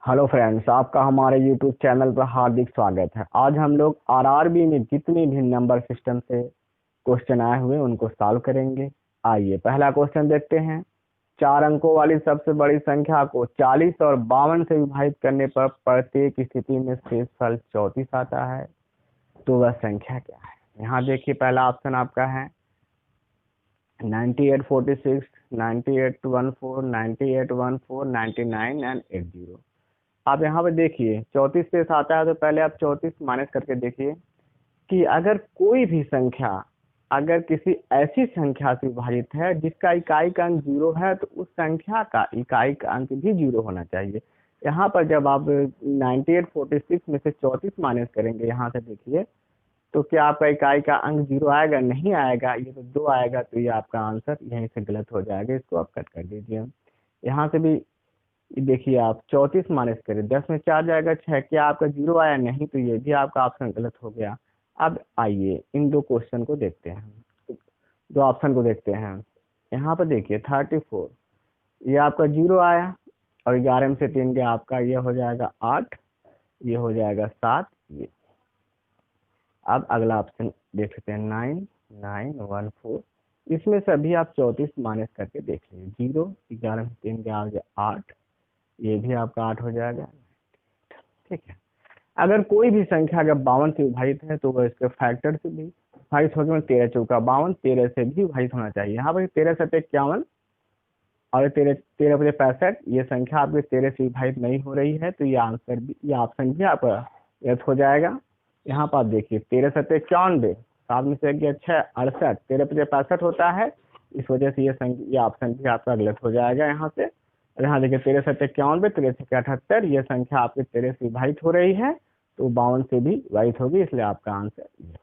Hello friends, आपका हमारे YouTube channel पर हार्दिक स्वागत है। आज हम लोग आरआरबी में जितनी भी नंबर सिस्टम से क्वेश्चन आए हुए उनको सॉल्व करेंगे। आइए पहला क्वेश्चन देखते हैं। 4 अंकों वाली सबसे बड़ी संख्या को 40 और 52 से विभाजित करने पर प्रत्येक स्थिति में शेषफल 34 आता है, तो वह संख्या क्या है। यहाँ देखिए, पहला ऑप्शन आपका है 9846, 9814, 9814, 99 एंड 80। आप यहाँ पे देखिए 34 पे आता है, तो पहले आप 34 माइनस करके देखिए कि अगर कोई भी संख्या अगर किसी ऐसी संख्या से विभाजित है जिसका इकाई का अंक 0 है, तो उस संख्या का इकाई का अंक भी 0 होना चाहिए। यहाँ पर जब आप 9846 में से 34 माइनस करेंगे, यहाँ से देखिए, तो क्या आपका इकाई का अंक 0 आएगा? नहीं आएगा, ये तो 2 आएगा। तो ये आपका आंसर यहीं से गलत हो जाएगा, इसको आप कट कर दीजिए। यहाँ से भी देखिए, आप 34 माइनस करें, 10 में 4 जाएगा 6, क्या आपका 0 आया? नहीं, तो ये भी आपका ऑप्शन गलत हो गया। अब आइए इन दो क्वेश्चन को देखते हैं, दो ऑप्शन को देखते हैं। यहाँ पर देखिए 34, ये आपका 0 आया, और 11 में से 3 गया, आपका ये हो जाएगा 8, ये हो जाएगा 7, ये। अब अगला ऑप्शन देख लेते हैं 9914, इसमें से अभी आप 34 माइनस करके देख लीजिए। 0, 11 में 3 गया, 8, ये भी आपका 8 हो जाएगा। ठीक है। अगर कोई भी संख्या अगर 52 से विभाजित है, तो वह इसके फैक्टर से भी विभाजित होगी। 13 चौका 52, 13 से भी विभाजित होना चाहिए। यहाँ पर 13 7 51 और 13 13 5 65, ये संख्या आपके 13 से विभाजित नहीं हो रही है, तो ये आंसर भी, ये ऑप्शन भी आपका गलत हो जाएगा। यहाँ पर आप देखिए 13 7 91, 7 में से गया 6, 68, 13 5 65 होता है, इस वजह से ये ऑप्शन भी आपका गलत हो जाएगा। यहाँ से यहाँ देखिए 13 7 91, 13 6 78, ये संख्या आपके 13 से विभाजित हो रही है, तो 52 से भी विभाजित होगी, इसलिए आपका आंसर ये।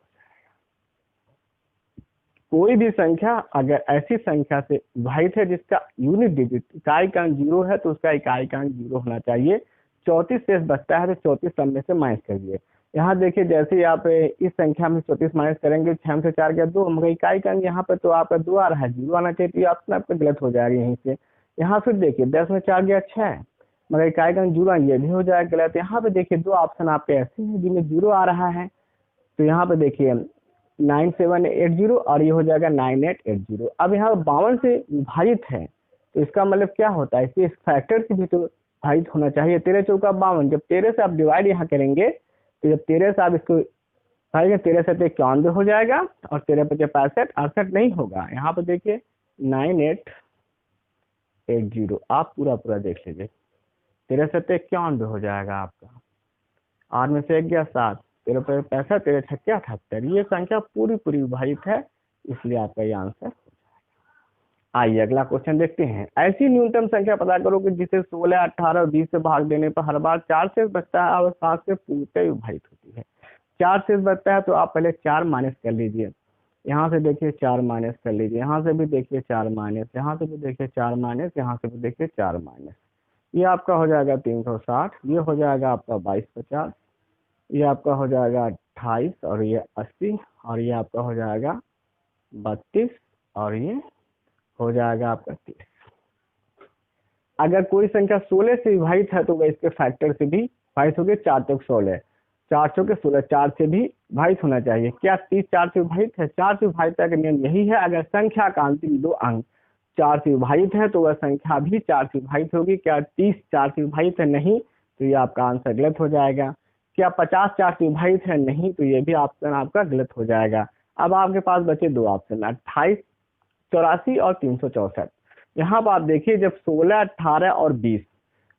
कोई भी संख्या अगर ऐसी संख्या से विभाजित है जिसका यूनिट डिजिट इकाई का अंक 0 है, तो उसका इकाई का अंक 0 होना चाहिए। 34 शेष बचता है, तो 34 सब में से माइनस करिए। यहाँ देखिए, जैसे ही आप इस संख्या में 34 माइनस करेंगे, 6 में से 4 गया 2, मगर इकाई का अंक यहाँ पर तो आपका 2 आ रहा है, 0 आना चाहिए, तो ये ऑप्शन आपका गलत हो जाएगा यहीं से। यहाँ फिर देखिए 10 में 4 गया 6, मगर इकाई का अंक 0, ये भी हो जाएगा गलत। यहाँ पे देखिए दो ऑप्शन आपके ऐसे हैं जिनमें 0 आ रहा है, तो यहाँ पे देखिए 9780 और ये हो जाएगा 9880। अब यहाँ 52 से विभाजित है, तो इसका मतलब क्या होता है, इसके फैक्टर से भी तो विभाजित होना चाहिए। 13 चौका 52, जब 13 से आप डिवाइड यहाँ करेंगे, तो जब 13 से आप इसको 13 से 91 हो जाएगा, और 13 5 65, 68 नहीं होगा। यहाँ पर देखिए 9880, आप पूरा देख लीजिए। 13 से 91 हो जाएगा आपका, 8 में से 1 गया 7, 13 5 65, 13 6 78, ये संख्या पूरी विभाजित है, इसलिए आपका ये आंसर। आइए अगला क्वेश्चन देखते हैं। ऐसी न्यूनतम संख्या पता करो कि जिसे 16, 18 और 20 से भाग देने पर हर बार 4 शेष बचता है और 7 से पूर्णतः विभाजित होती है। 4 शेष बचता है, तो आप पहले 4 माइनस कर लीजिए। यहाँ से देखिए 4 माइनस कर लीजिए, यहाँ से भी देखिए 4 माइनस, यहाँ से भी देखिए 4 माइनस, यहाँ से भी देखिए 4 माइनस। ये आपका हो जाएगा 360, ये हो जाएगा आपका 2250, ये आपका हो जाएगा 28, और ये 80, और ये आपका हो जाएगा 32, और ये हो जाएगा आपका 30। अगर कोई संख्या 16 से विभाजित है, तो वह इसके फैक्टर से भी विभाजित होगी। 4 चौक 16, 4 चौके 16, 4 से भी विभाजित होना चाहिए। क्या 30 4 से विभाजित है? 4 से विभाजित का नियम यही है, अगर संख्या का अंतिम 2 अंक 4 से विभाजित है, तो वह संख्या भी 4 से विभाजित होगी। क्या 30 4 से विभाजित है? नहीं, तो ये आपका आंसर गलत हो जाएगा। क्या 50 4 से विभाजित है? नहीं, तो ये भी ऑप्शन आपका गलत हो जाएगा। अब आपके पास बचे दो ऑप्शन, 28, 84 और 364। यहाँ पर आप देखिए, जब 16, 18 और 20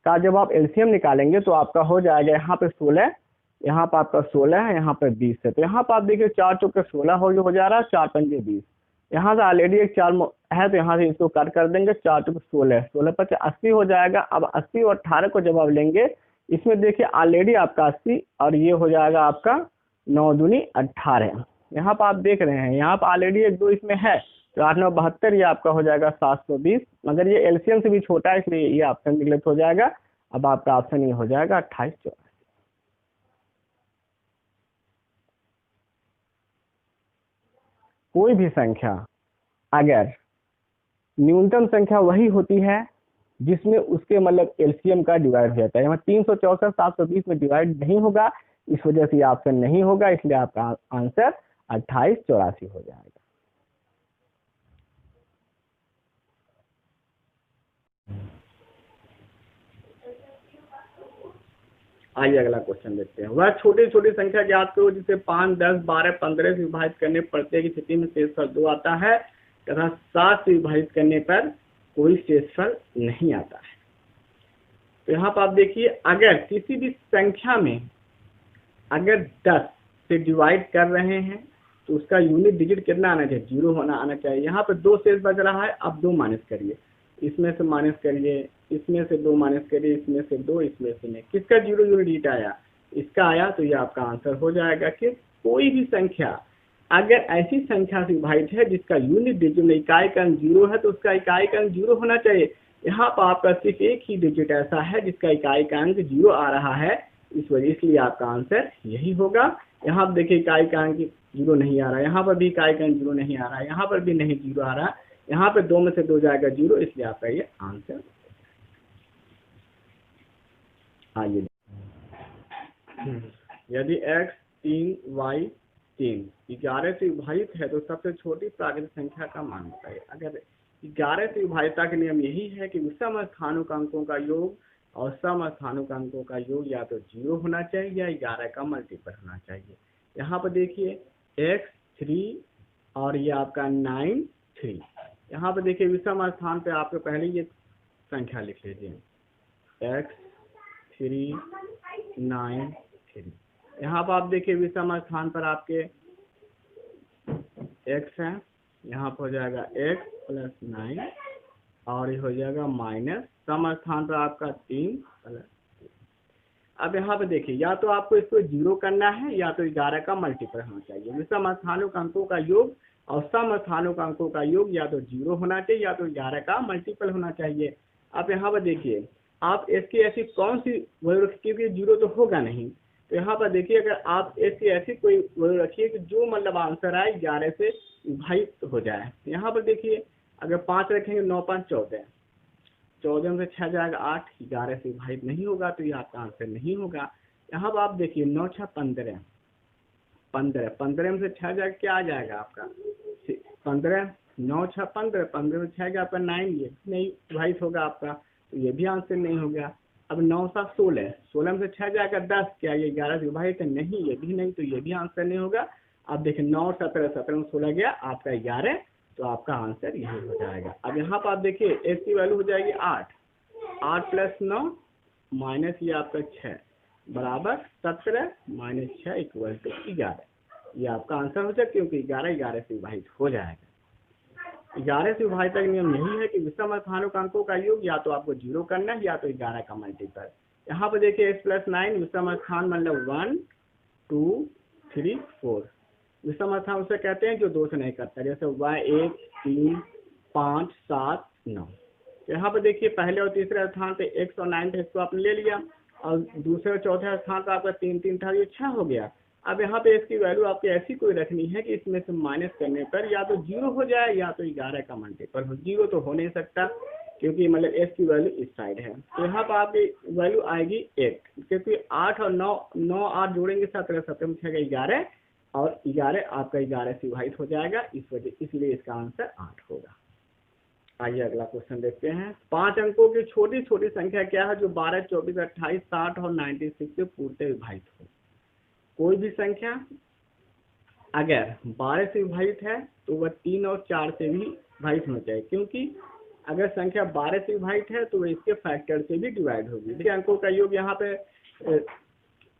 का जब आप एलसीएम निकालेंगे, तो आपका हो जाएगा यहाँ पे 16, यहाँ पर आपका 16 है, यहाँ पर 20 है। तो यहाँ पर आप देखिए 4 चौके 16 हो जा रहा है, 4 पंजे 20। यहाँ से ऑलरेडी एक 4 है, तो यहाँ से इसको कट कर देंगे। 4 चौके 16, 16 5 80 हो जाएगा। अब 80 और 18 को जब आप लेंगे, इसमें देखिए ऑलरेडी आपका 80, और ये हो जाएगा आपका 9 दूनी 18। यहाँ पर आप देख रहे हैं, यहाँ पर ऑलरेडी एक 2 इसमें है, तो 8 9 72, ये आपका हो जाएगा 720, मगर ये एलसीएम से भी छोटा है, इसलिए ये ऑप्शन गलत हो जाएगा। अब आपका ऑप्शन ये हो जाएगा 28 84। कोई भी संख्या अगर न्यूनतम संख्या वही होती है जिसमें उसके मतलब एलसीएम का डिवाइड हो जाता है। यहाँ 364 720 में डिवाइड नहीं होगा, इस वजह से ये ऑप्शन नहीं होगा, इसलिए आपका आंसर 2884 हो जाएगा। आइए अगला क्वेश्चन देखते हैं। वह छोटी छोटी संख्या ज्ञात करो जिसे 5, 10, 12, 15 से विभाजित करने पर प्रत्येक स्थिति में शेषफल 2 आता है तथा 7 से विभाजित करने पर कोई शेषफल नहीं आता है। तो यहाँ पर आप देखिए, अगर किसी भी संख्या में अगर 10 से डिवाइड कर रहे हैं तो उसका यूनिट डिजिट कितना आना चाहिए? 0 आना चाहिए। यहाँ पर 2 शेष बच रहा है, अब 2 माइनस करिए, इसमें से माइनस करिए, इसमें से 2 माइनस करिए, इसमें से 2, इसमें से नहीं। किसका 0 यूनिट डिजिट आया? इसका आया, तो ये आपका आंसर हो जाएगा कि कोई भी संख्या अगर ऐसी संख्या से विभाजित है जिसका यूनिट डिजिट इकाई का अंक 0 है तो उसका इकाई का अंक 0 होना चाहिए। यहाँ पर आपका सिर्फ एक ही डिजिट ऐसा है जिसका इकाई का अंक 0 आ रहा है, इस वजह इसलिए आपका आंसर यही होगा। यहाँ पर देखिए इकाई का अंक 0 नहीं आ रहा, यहाँ पर भी इकाई का अंक 0 नहीं आ रहा, यहाँ पर भी नहीं 0 आ रहा, यहाँ पर 2 में से 2 जाएगा 0, इसलिए आपका ये आंसर। आइए, यदि x 3 y 3 11 से विभाजित है तो सबसे छोटी प्राकृतिक संख्या का मान बताइए। अगर 11 से विभाजितता के नियम यही है कि विषम स्थानों का अंकों का योग और सम स्थानों का अंकों का योग या तो 0 होना चाहिए या 11 का मल्टीपल होना चाहिए। यहाँ पर देखिए x 3 और ये आपका 9 3। यहाँ पर देखिए विषम स्थान पे आपको पहले ये संख्या लिख लीजिए, x 3 9 3। यहाँ पर आप देखिए विषम स्थान पर आपके x है, यहाँ पर हो जाएगा x प्लस 9 और ये हो जाएगा माइनस, सम स्थान पर आपका 3 प्लस। अब यहाँ पे देखिए, या तो आपको इसको 0 करना है या तो 11 का मल्टीपल होना चाहिए। विषम स्थानों का अंकों का योग और सम स्थानों का अंकों का योग या तो 0 होना चाहिए या तो 11 का मल्टीपल होना चाहिए। अब यहाँ पर देखिए आप इसकी ऐसी कौन सी वैल्यू रखिए कि 0 तो होगा नहीं, तो यहाँ पर देखिए अगर आप इसकी ऐसी कोई वैल्यू रखिए कि जो मतलब आंसर आए 11 से विभाजित हो जाए। यहाँ पर देखिए अगर 5 रखेंगे 9 5 14, 14 में से 6 जाएगा 8, 11 से विभाजित नहीं होगा, तो ये आपका आंसर नहीं होगा। यहाँ पर आप देखिए 9 6 15, 15 में से 6 जाएगा, क्या आ जाएगा आपका 15, 9 6 15, 15 में 6 गया आपका 9, ये नहीं विभाजित होगा आपका, तो ये भी आंसर नहीं हो गया। अब 9 7 16, 16 में से 6 जाएगा 10, क्या ये 11 से विभाजित है? नहीं, ये भी नहीं, तो ये भी आंसर नहीं होगा। अब देखिए 9 17, 17 में 16 गया आपका 11, तो आपका आंसर यही हो जाएगा। अब यहाँ पर आप देखिए x की वैल्यू हो जाएगी 8, 8 प्लस 9 माइनस ये आपका 6 बराबर 17 माइनस 6 इक्वल टू 11। ये आपका आंसर हो जाएगा, क्योंकि 11 से विभाजित हो जाएगा। 11 से विभाजित का नियम यही है कि विषम स्थानों का अंकों का योग या तो आपको 0 करना है या तो 11 का मल्टीपल। यहाँ पर देखिए x प्लस 9 विषम स्थान मतलब 1 2 3 4। विषम स्थान उसे कहते हैं जो 2 से नहीं करता, जैसे 1 3 5 7 9। यहाँ पर देखिए पहले और तीसरे स्थान पे x और 9 थे, इसको आपने ले लिया, और दूसरे और चौथे स्थान पर आपका 3 3 था, ये 6 हो गया। अब यहाँ पे इसकी वैल्यू आपको ऐसी कोई रखनी है कि इसमें से माइनस करने पर या तो 0 हो जाए या तो 11 का मल्टीपल हो। 0 तो हो नहीं सकता क्योंकि मतलब s की वैल्यू इस साइड है, तो यहाँ पर आपकी वैल्यू आएगी 8, क्योंकि 8 और 9 8 जोड़ेंगे 17, 17 में 6 11 और 11 आपका 11 से विभाजित हो जाएगा, इसलिए इसका आंसर 8 होगा। आइए अगला क्वेश्चन देखते हैं। 5 अंकों की छोटी छोटी संख्या क्या है जो 12 24 28 60 और 96 से पूर्णतः विभाजित हो? कोई भी संख्या अगर 12 से विभाजित है तो वह 3 और 4 से भी विभाजित होना चाहिए, क्योंकि अगर संख्या 12 से विभाजित है तो वह इसके फैक्टर से भी डिवाइड होगी। देखिए अंकों का योग यहाँ पे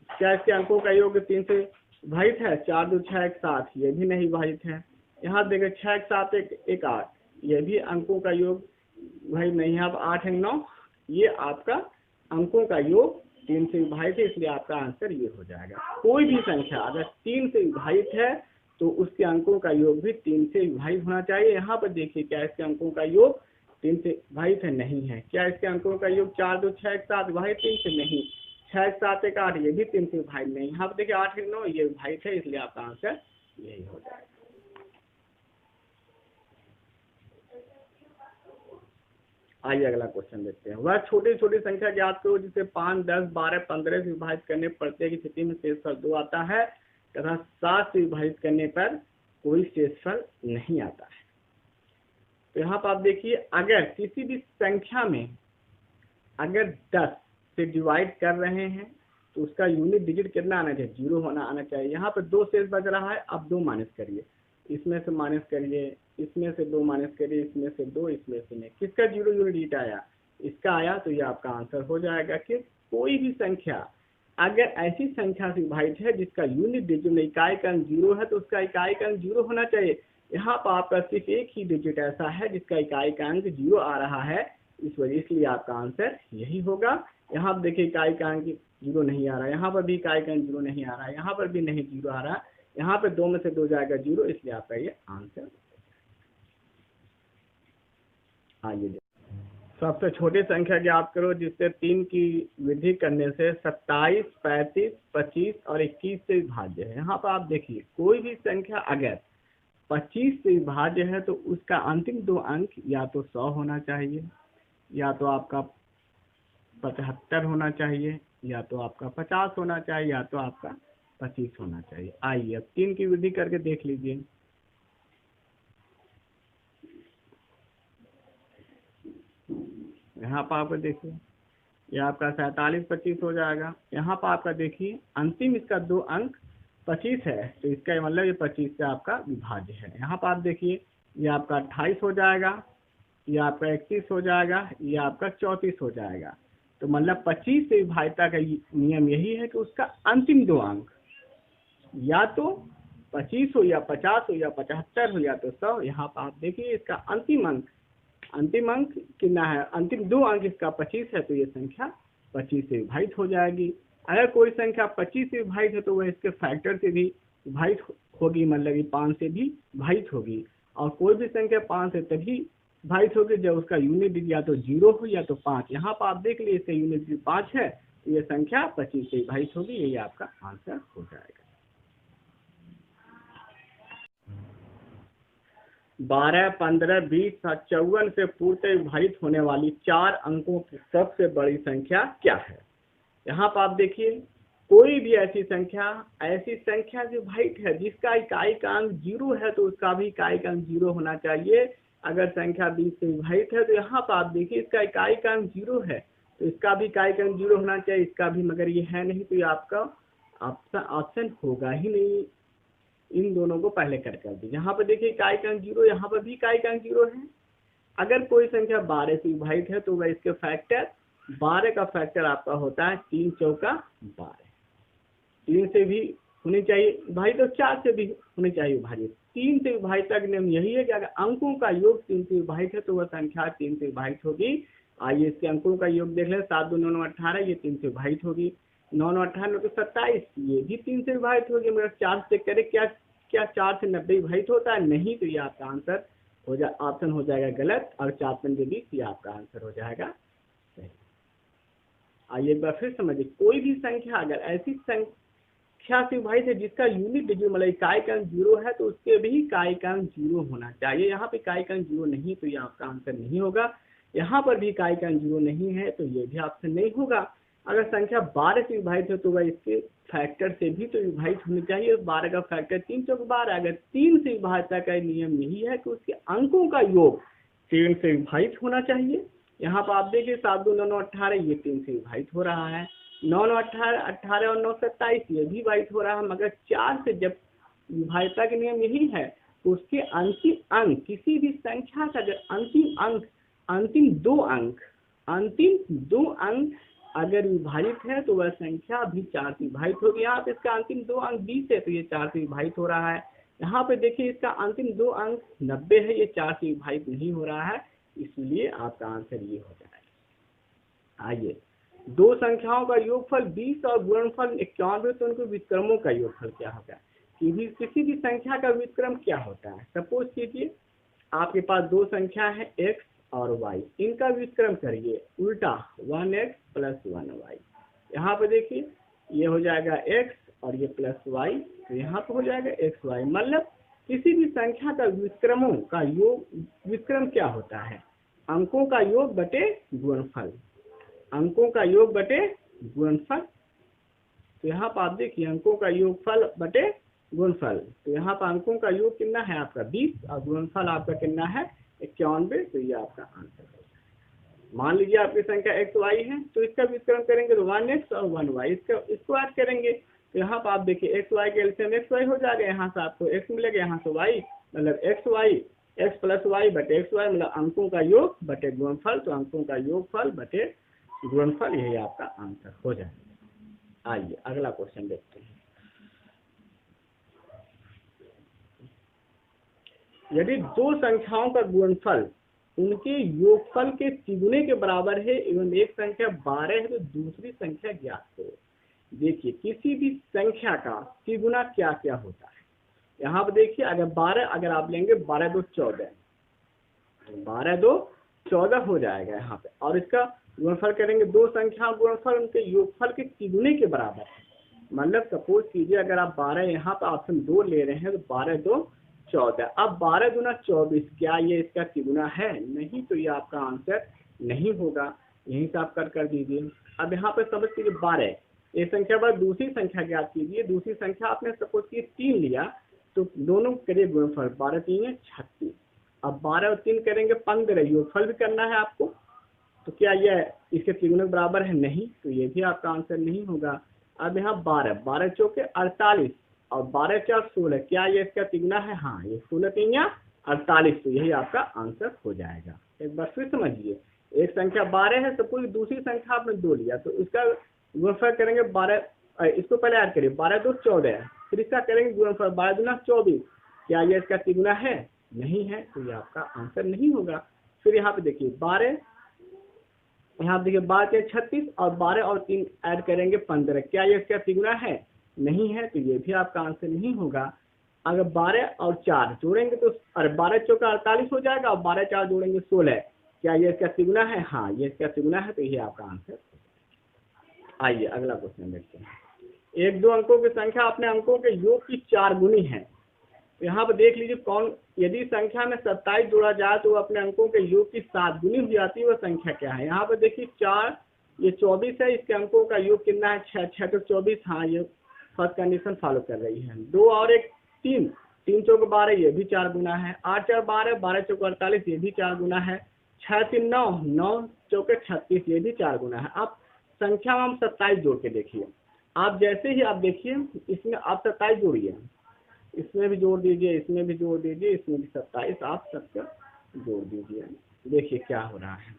क्या इसके अंकों का योग 3 से विभाजित है? 4 2 6 1 7, ये भी नहीं विभाजित है। यहाँ देखिए 6 1 7 1 8, ये भी अंकों का योग भाई नहीं है। अब 8 1 9, ये आपका अंकों का योग 3 से विभाजित है, इसलिए आपका आंसर ये हो जाएगा। कोई भी संख्या अगर 3 से विभाजित है तो उसके अंकों का योग भी 3 से विभाजित होना चाहिए। यहाँ पर देखिए क्या इसके अंकों का योग 3 से विभाजित है? नहीं है। क्या इसके अंकों का योग 4 2 6 1 7 विभाजित 3 से? नहीं। 6 1 7 1 8, ये भी 3 से विभाजित नहीं। यहाँ पर देखिए 8 1 9, ये विभाजित है, इसलिए आपका आंसर यही हो जाएगा। आइए अगला क्वेश्चन देखते हैं। वह छोटी छोटी संख्या ज्ञात करो जिसे 5, 10, 12, 15 से विभाजित करने पर प्रत्येक स्थिति में शेषफल 2 आता है तथा 7 से विभाजित करने पर कोई शेषफल नहीं आता है। तो यहाँ पर आप देखिए, अगर किसी भी संख्या में अगर 10 से डिवाइड कर रहे हैं तो उसका यूनिट डिजिट कितना आना चाहिए? 0 होना आना चाहिए। यहाँ पर 2 शेष बच रहा है, आप 2 माइनस करिए, इसमें से माइनस करिए, इसमें से 2 माइनस करिए, इसमें से 2, इसमें से नहीं। किसका 0 यूनिट डिजिट आया? इसका आया। तो ये आपका आंसर हो जाएगा कि कोई भी संख्या अगर ऐसी संख्या से विभाजित है जिसका यूनिट डिजिट में इकाई का अंक 0 है तो उसका इकाई का अंक 0 होना चाहिए। यहाँ पर आपका सिर्फ एक ही डिजिट ऐसा है जिसका इकाई का अंक 0 आ रहा है, इस वजह से आपका आंसर यही होगा। यहाँ पर देखिए इकाई का अंक 0 नहीं आ रहा, यहाँ पर भी इकाई का अंक 0 नहीं आ रहा, यहाँ पर भी नहीं 0 आ रहा, यहाँ पे 2 में से 2 जाएगा 0, इसलिए आपका ये आंसर। आइए सबसे छोटी संख्या ज्ञात करो जिससे 3 की वृद्धि करने से 27, 35, 25 और 21 से विभाज्य है। यहाँ पर आप देखिए, कोई भी संख्या अगर 25 से विभाज्य है तो उसका अंतिम 2 अंक या तो 100 होना चाहिए, या तो आपका 75 होना चाहिए, या तो आपका 50 होना चाहिए, या तो आपका 25 होना चाहिए। आइए अब 3 की वृद्धि करके देख लीजिए। यहाँ पर आपको देखिए, यह आपका 47, 25 हो जाएगा। यहाँ पर आपका देखिए अंतिम इसका 2 अंक 25 है, तो इसका मतलब ये 25 से आपका विभाज्य है। यहाँ पर आप देखिए, ये आपका 28 हो जाएगा, ये आपका 31 हो जाएगा, ये आपका 34 हो जाएगा। तो मतलब 25 से विभाज्यता का नियम यही है कि उसका अंतिम 2 अंक या तो 25 हो, या 50 हो, या 75 हो, या तो 100। यहाँ पर आप देखिए इसका अंतिम अंक कितना है? अंतिम 2 अंक इसका 25 है, तो ये संख्या 25 से विभाजित हो जाएगी। अगर कोई संख्या 25 से विभाजित है तो वह इसके फैक्टर से भी विभाजित होगी, मतलब कि 5 से भी विभाजित होगी। और कोई भी संख्या 5 से तभी विभाजित होगी जब उसका यूनिट डिजिट या तो 0 हो या तो 5। यहाँ पर आप देख लीजिए इसका यूनिट डिजिट 5 है, तो ये संख्या 25 से विभाजित होगी। यही आपका आंसर हो जाएगा। 12, 15, 20, 54 से पूर्णतः विभाजित होने वाली 4 अंकों की सबसे बड़ी संख्या क्या है? यहाँ पर आप देखिए, कोई भी ऐसी संख्या से विभाजित है जिसका इकाई का अंक 0 है तो उसका भी इकाई का अंक 0 होना चाहिए। अगर संख्या 20 से विभाजित है तो यहाँ पर आप देखिए इसका इकाई का अंक 0 है तो इसका भी इकाई का अंक 0 होना चाहिए, इसका भी, मगर ये है नहीं, तो ये आपका ऑप्शन होगा ही नहीं। इन दोनों को पहले कर दीजिए। यहाँ पर देखिए इकाई का अंक 0, यहाँ पर भी इकाई का अंक 0 है। अगर कोई संख्या 12 से विभाजित है तो वह इसके फैक्टर 12 का फैक्टर आपका होता है 3 चौका 12। 3 से भी होनी चाहिए विभाजित, तो 4 से भी होनी चाहिए विभाजित। 3 से विभाजित का नियम यही है कि अगर अंकों का योग 3 से विभाजित है तो वह संख्या 3 से विभाजित होगी। आइए इसके अंकों का योग देख लें। 7 2 9 9 18, ये 3 से विभाजित होगी। 9 9 18 तो 27, ये भी 3 से विभाजित होगी। मगर 4 से करे क्या 4 से 90 विभाजित होता है? नहीं, तो ये आपका आंसर ऑप्शन हो जाएगा गलत, और 4 5 के बीच ये आपका आंसर हो जाएगा सही। आइए एक बार फिर समझिए, कोई भी संख्या अगर ऐसी संख्या से विभाजित है जिसका यूनिट डिजिट मतलब इकाई का अंक 0 है तो उसके भी इकाई का अंक 0 होना चाहिए। यहाँ पे इकाई का अंक 0 नहीं, तो ये आपका आंसर नहीं होगा। यहाँ पर भी इकाई का अंक 0 नहीं है, तो ये भी ऑप्शन नहीं होगा। अगर संख्या 12 से विभाजित है तो वह इसके फैक्टर से भी तो विभाजित होनी चाहिए। 12 का फैक्टर 3 चौक 12। अगर 3 से विभाज्यता का नियम यही है कि उसके अंकों का योग 3 से विभाजित होना चाहिए। यहाँ पर आप देखिए 7 2 9 9 18, ये 3 से विभाजित हो रहा है। 9 9 18, 18 और 9 27, ये भी विभाजित हो रहा है। मगर 4 से जब विभाज्यता का नियम यही है तो उसके अंतिम अंक, किसी भी संख्या का अगर अंतिम दो अंक अगर विभाजित है तो वह संख्या भी 4 से विभाजित होगी। यहाँ पे इसका अंतिम 2 अंक 20 है तो ये 4 से विभाजित हो रहा है। यहाँ पे देखिए इसका अंतिम 2 अंक 90 है, ये 4 से विभाजित नहीं हो रहा है, इसलिए आपका आंसर ये हो जाएगा। आइए, दो संख्याओं का योगफल 20 और गुणनफल 91, तो उनके व्युत्क्रमों का योगफल क्या होगा? किसी भी संख्या का व्युत्क्रम क्या होता है? सपोज कीजिए आपके पास 2 संख्या है x और y, इनका व्युत्क्रम करिए उल्टा 1x + 1y। यहाँ पे देखिए ये हो जाएगा x और ये प्लस y, तो यहाँ पे हो जाएगा xy। मतलब किसी भी संख्या का व्युत्क्रमों का योग, व्युत्क्रम क्या होता है? अंकों का योग बटे गुणनफल, अंकों का योग बटे गुणनफल। तो यहाँ पर आप देखिए अंकों का योगफल बटे गुणनफल, तो यहाँ पर अंकों का योग कितना है आपका 20 और गुणनफल आपका कितना है 91। तो ये आपका आंसर है। मान लीजिए आपकी संख्या एक्स वाई है, तो इसका व्युत्क्रम करेंगे तो 1x और 1y, इसको ऐड करेंगे। तो यहाँ पर आप देखिए एक्स वाई के एलसीएम एक्स वाई हो जाएगा, यहाँ से आपको एक्स मिलेगा, यहाँ से वाई, मतलब X Y X plus Y बटे एक्स वाई, मतलब अंकों का योग बटे गुणनफल। तो अंकों का योगफल बटे गुणनफल, यही आपका आंसर हो जाएगा। आइए अगला क्वेश्चन देखते हैं। यदि दो संख्याओं का गुणनफल उनके योगफल के तिगुने के बराबर है एवं एक संख्या 12 है तो दूसरी संख्या ज्ञात करो। देखिए किसी भी संख्या का तिगुना क्या क्या होता है। यहाँ पर देखिए अगर 12 अगर आप लेंगे 12 2 14, 12 2 14 हो जाएगा यहाँ पे, और इसका गुणनफल करेंगे दो संख्या गुणनफल उनके योगफल के तिगुने के बराबर है। मतलब सपोज कीजिए अगर आप 12 यहाँ पे ऑप्शन 2 ले रहे हैं तो 12 2 14, अब 12 दूना 24, क्या ये इसका तिगुना है? नहीं, तो ये आपका आंसर नहीं होगा। यहीं से आप कर दीजिए। अब यहाँ पे समझ लीजिए 12 एक संख्या पर दूसरी संख्या ज्ञात कीजिए। दूसरी संख्या आपने सपोज की 3 लिया, तो दोनों करिए गुणनफल, 12 3 है 36। अब 12 और 3 करेंगे 15, योगफल भी करना है आपको, तो क्या यह इसके तिगुने के बराबर है? नहीं, तो ये भी आपका आंसर नहीं होगा। अब यहाँ 12 12 चौके 48 और 12 4 16, क्या ये इसका तिगुना है? हाँ, ये 16 3 या 48, तो यही आपका आंसर हो जाएगा। एक बार फिर समझिए, एक संख्या 12 है, सपोज दूसरी संख्या आपने 2 लिया, तो इसका गुणनफल करेंगे 12, इसको पहले ऐड करिए 12 2 14, फिर इसका करेंगे गुणनफल 12 दूना 24, क्या ये इसका तिगुना है? नहीं है, तो ये आपका आंसर नहीं होगा। फिर यहाँ पे देखिए 12, यहाँ देखिए 12 के 36 और 12 और 3 ऐड करेंगे 15, क्या ये इसका तिगुना है? नहीं है, तो ये भी आपका आंसर नहीं होगा। अगर 12 और 4 जोड़ेंगे तो 12 चौका 48 हो जाएगा, और 12 4 जोड़ेंगे 16, क्या ये इसका तिगुना है? हाँ, ये इसका तिगुना है, तो ये आपका आंसर। आइए अगला क्वेश्चन देखते हैं। एक दो अंकों की संख्या अपने अंकों के योग की 4 गुनी है। यहाँ पर देख लीजिए कौन, यदि संख्या में 27 जोड़ा जाए तो अपने अंकों के योग की 7 गुनी हो जाती है, वह संख्या क्या है? यहाँ पर देखिए 4 ये 24 है, इसके अंकों का योग कितना है? 6 6 तो 24, हाँ ये फर्स्ट कंडीशन फॉलो कर रही है। 2 और 1 3 3 चौक 12, ये भी 4 गुना है। 8 4 12 12 चौक 48, ये भी 4 गुना है। 6 3 9 9 चौके 36, ये भी 4 गुना है। अब संख्या में हम 27 जोड़ के देखिए। आप जैसे ही आप देखिए इसमें आप 27 जोड़िए, इसमें भी जोड़ दीजिए, इसमें भी जोड़ दीजिए, इसमें भी 27 आप सबका जोड़ दीजिए। देखिए क्या हो रहा है।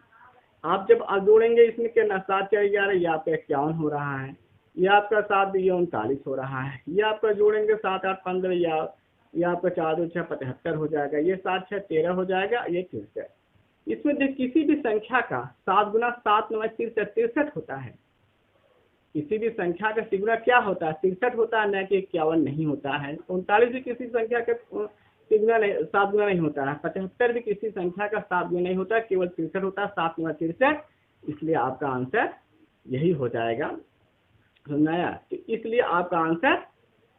आप जब आप जोड़ेंगे इसमें क्या 7 4 11, ये आपका 51 हो रहा है, ये आपका 7 ये 39 हो रहा है, ये आपका जोड़ेंगे 7 8 15, ये आपका 4 2 6 75 हो जाएगा, ये 7 6 13 हो जाएगा, ये 63। इसमें देख किसी भी संख्या का 7 गुना 7 9 63 होता है। किसी भी संख्या का तिगुना क्या होता है? 63 होता है, न कि 51 नहीं होता है। 39 भी किसी संख्या का तिगुना नहीं, 7 गुना नहीं होता है। 75 भी किसी संख्या का 7 गुना नहीं होता है, केवल 63 होता है, 7 गुना 63। इसलिए आपका आंसर यही हो जाएगा। सुनाया, तो इसलिए आपका आंसर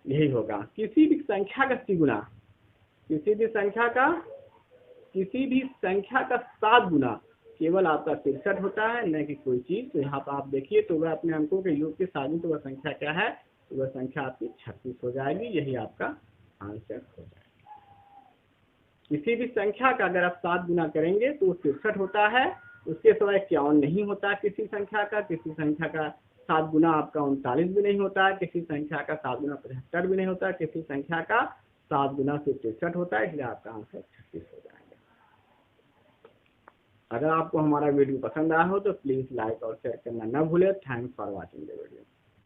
यही होगा। किसी भी संख्या का तिगुना, किसी भी संख्या का 7 गुना केवल आपका 63 होता है, न कि कोई चीज। तो यहाँ पर आप देखिए, तो वह अपने अंकों के योग के साथ, तो वह संख्या क्या है? तो वह संख्या आपकी 36 हो जाएगी। यही आपका आंसर हो जाएगा। किसी भी संख्या का अगर आप 7 गुना करेंगे तो 63 होता है, उसके सिवाय 51 नहीं होता। किसी संख्या का 7 गुना आपका 39 भी नहीं होता है, किसी संख्या का 7 गुना 75 भी नहीं होता, किसी संख्या का 7 गुना सिर्फ 63 होता है। इसलिए आपका आंसर 36 हो जाएगा। अगर आपको हमारा वीडियो पसंद आया हो तो प्लीज लाइक और शेयर करना न भूलें। Thanks for watching the video.